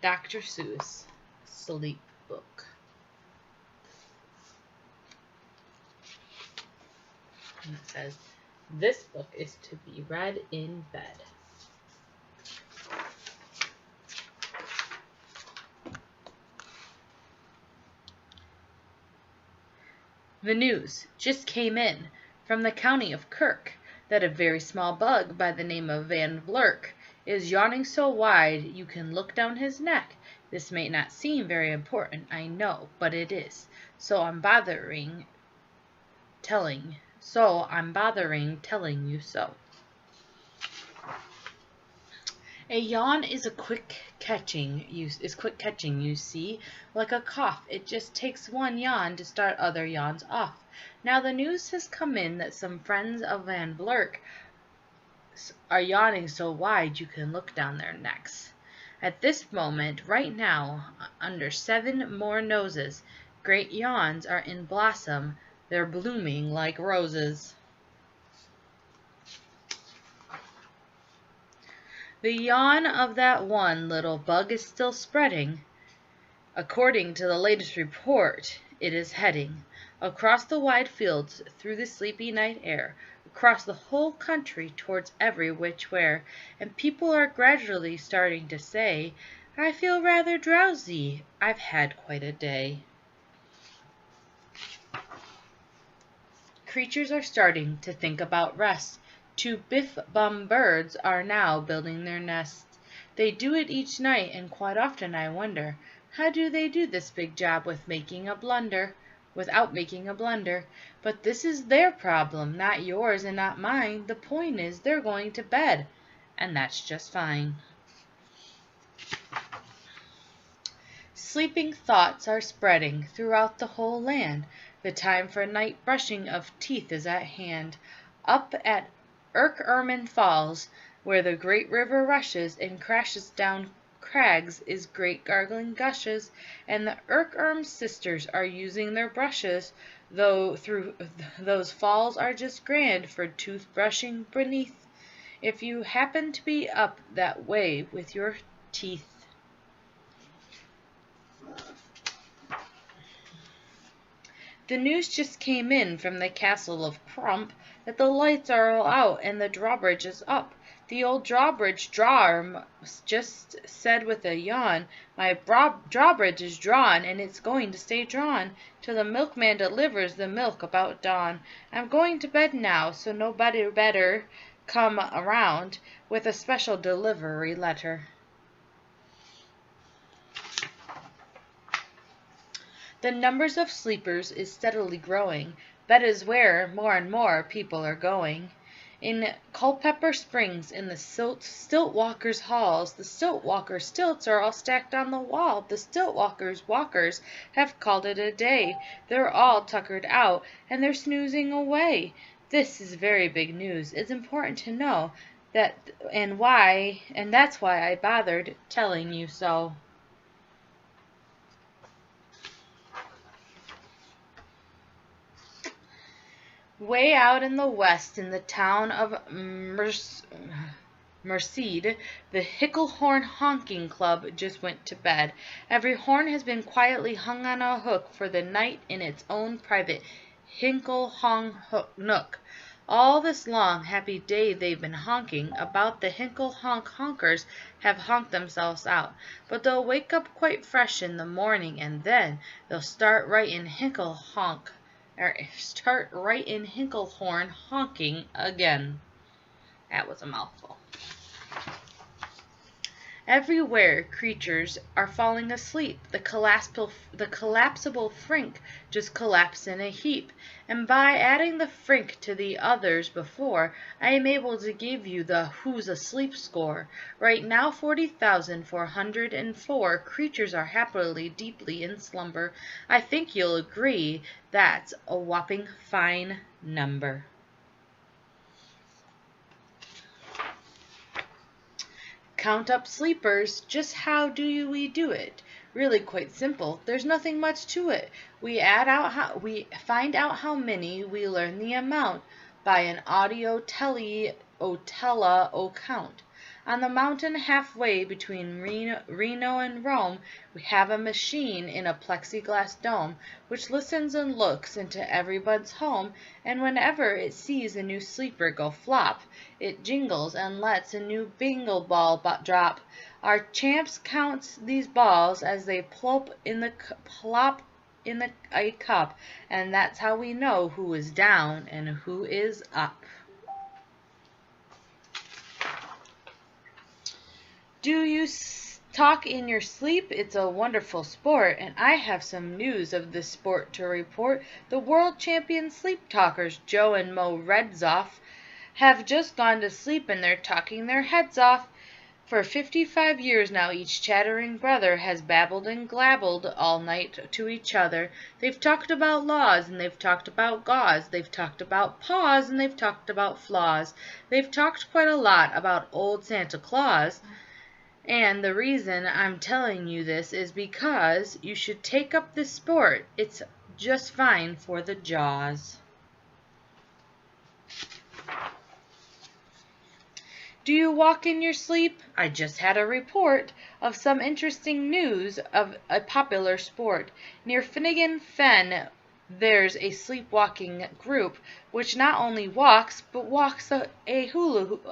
Dr. Seuss Sleep Book. And it says, this book is to be read in bed. The news just came in from the county of Kirk that a very small bug by the name of Van Vlurk is yawning so wide you can look down his neck. This may not seem very important, I know, but it is. So I'm bothering telling you so. A yawn is quick catching, you see, like a cough. It just takes one yawn to start other yawns off. Now the news has come in that some friends of Van Vlurk are yawning so wide you can look down their necks. At this moment, right now, under 7 more noses, great yawns are in blossom. They're blooming like roses. The yawn of that one little bug is still spreading. According to the latest report, it is heading across the wide fields, through the sleepy night air, across the whole country towards every which where, and people are gradually starting to say, I feel rather drowsy, I've had quite a day. Creatures are starting to think about rest. 2 biff-bum birds are now building their nests. They do it each night, and quite often I wonder, how do they do this big job without making a blunder? But this is their problem, not yours and not mine. The point is they're going to bed, and that's just fine. Sleeping thoughts are spreading throughout the whole land. The time for night brushing of teeth is at hand. Up at Ermine Falls, where the great river rushes and crashes down crags is great gargling gushes, and the Erm sisters are using their brushes, though through those falls are just grand for tooth-brushing beneath, if you happen to be up that way with your teeth. The news just came in from the castle of Crump that the lights are all out and the drawbridge is up. The old drawbridge drawer just said with a yawn, my drawbridge is drawn, and it's going to stay drawn till the milkman delivers the milk about dawn. I'm going to bed now, so nobody better come around with a special delivery letter. The numbers of sleepers is steadily growing. That is where more and more people are going. In Culpeper Springs, in the Stilt-walkers' halls, the Stilt-walkers' stilts are all stacked on the wall. The Stilt-walkers' walkers have called it a day. They're all tuckered out, and they're snoozing away. This is very big news. It's important to know that, and that's why I bothered telling you so. Way out in the west, in the town of Merced, the Hicklehorn Honking Club just went to bed. Every horn has been quietly hung on a hook for the night in its own private Hinkle-honk nook. All this long, happy day they've been honking. About the Hinkle-honk honkers have honked themselves out, but they'll wake up quite fresh in the morning, and then they'll start right in Hinklehorn honking again. That was a mouthful. Everywhere creatures are falling asleep. The collapsible frink just collapsed in a heap, and by adding the frink to the others before, I am able to give you the who's asleep score. Right now 40,404 creatures are happily deeply in slumber. I think you'll agree that's a whopping fine number. Count up sleepers. Just how do we do it? Really quite simple. There's nothing much to it. We find out how many, we learn the amount by an audio tele count. On the mountain halfway between Reno and Rome, we have a machine in a plexiglass dome, which listens and looks into everybody's home, and whenever it sees a new sleeper go flop, it jingles and lets a new bingo ball drop. Our champs counts these balls as they plop in a cup, and that's how we know who is down and who is up. Do you talk in your sleep? It's a wonderful sport, and I have some news of this sport to report. The world champion sleep talkers, Joe and Mo Redzoff, have just gone to sleep and they're talking their heads off. For 55 years now, each chattering brother has babbled and glabbled all night to each other. They've talked about laws, and they've talked about gauze. They've talked about paws, and they've talked about flaws. They've talked quite a lot about old Santa Claus. And the reason I'm telling you this is because you should take up this sport. It's just fine for the jaws. Do you walk in your sleep? I just had a report of some interesting news of a popular sport. Near Finnegan Fen, there's a sleepwalking group which not only walks, but walks a loop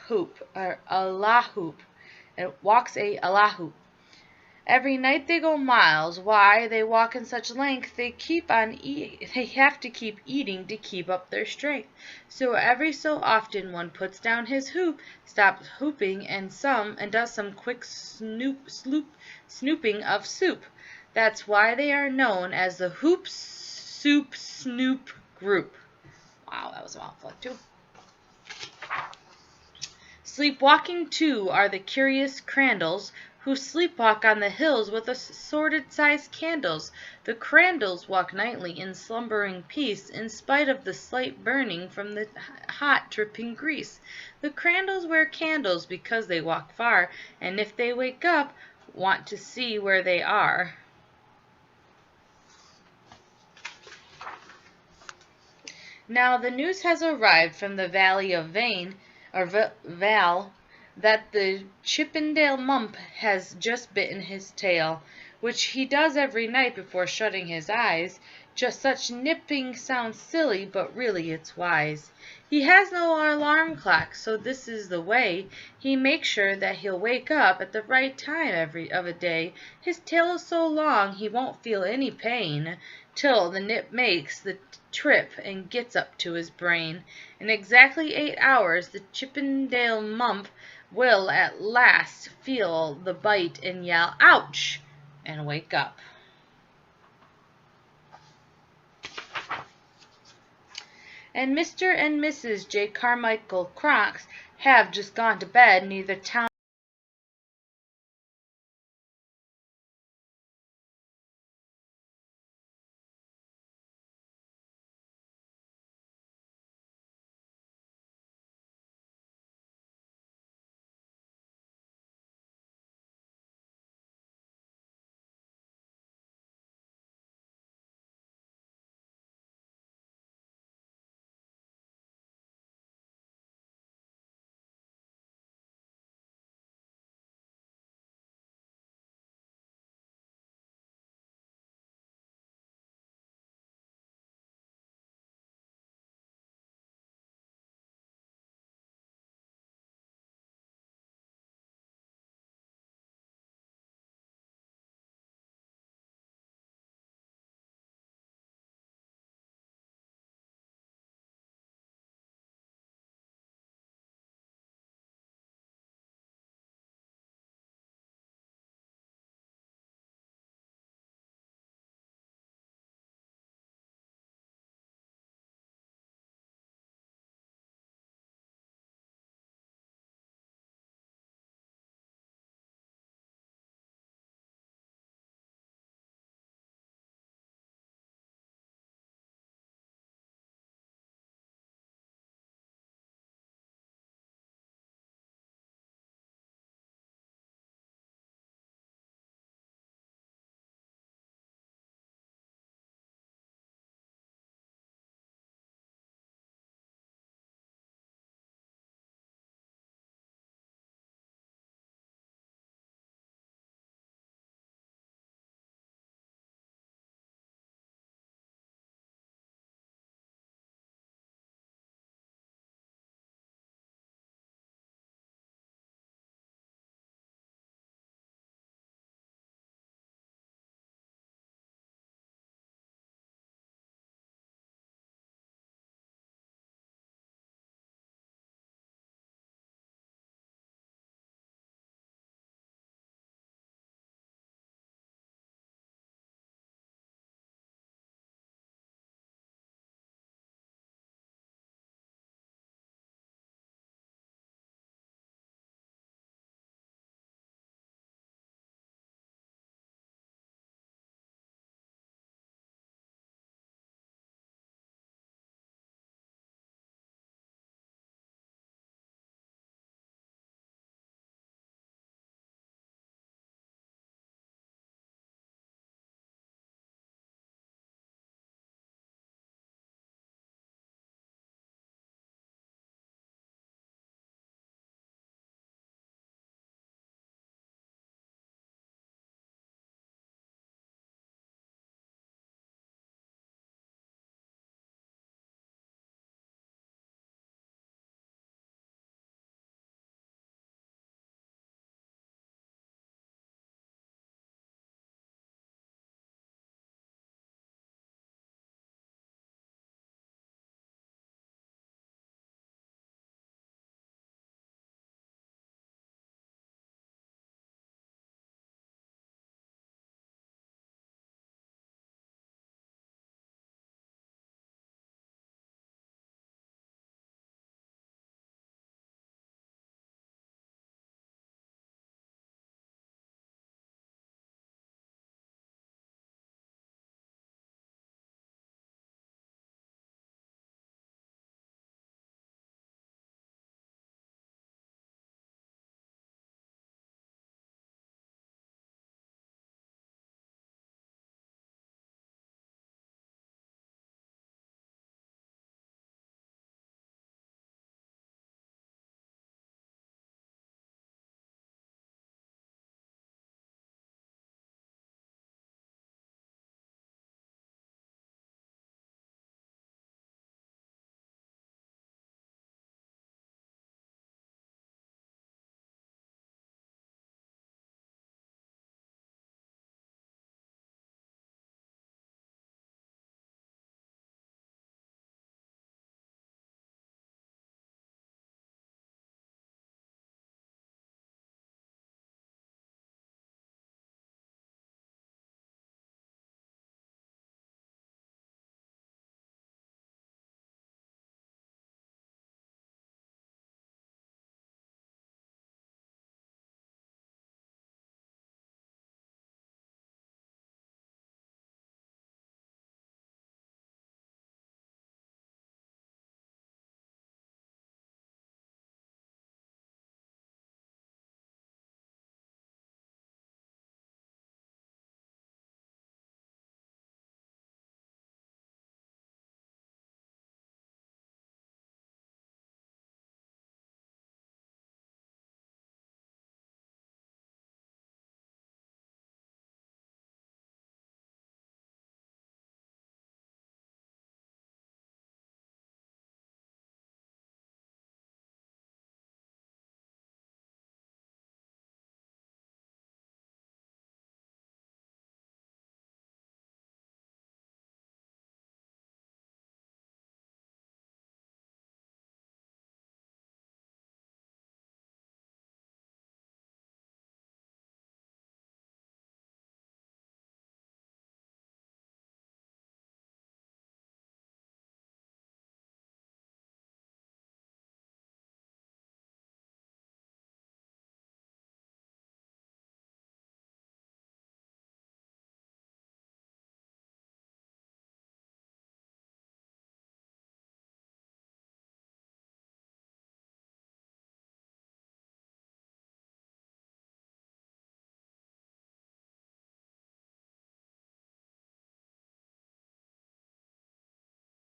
hoop, or a la hoop. It walks a la hoop. Every night they go miles. Why they walk in such length? They have to keep eating to keep up their strength. So every so often one puts down his hoop, stops hooping, and does some quick snooping of soup. That's why they are known as the Hoop Soup Snoop Group. Wow, that was a mouthful too. Sleepwalking too are the curious Crandalls, who sleepwalk on the hills with assorted-sized candles. The Crandalls walk nightly in slumbering peace, in spite of the slight burning from the hot dripping grease. The Crandalls wear candles because they walk far, and if they wake up, want to see where they are. Now the news has arrived from the Valley of Val, that the Chippendale Mump has just bitten his tail, which he does every night before shutting his eyes. Just such nipping sounds silly, but really it's wise. He has no alarm clock, so this is the way he makes sure that he'll wake up at the right time of a day. His tail is so long he won't feel any pain till the nip makes the trip and gets up to his brain. In exactly 8 hours, the Chippendale Mump will at last feel the bite and yell, "Ouch!" and wake up. And Mr. and Mrs. J. Carmichael Crocs have just gone to bed. Neither town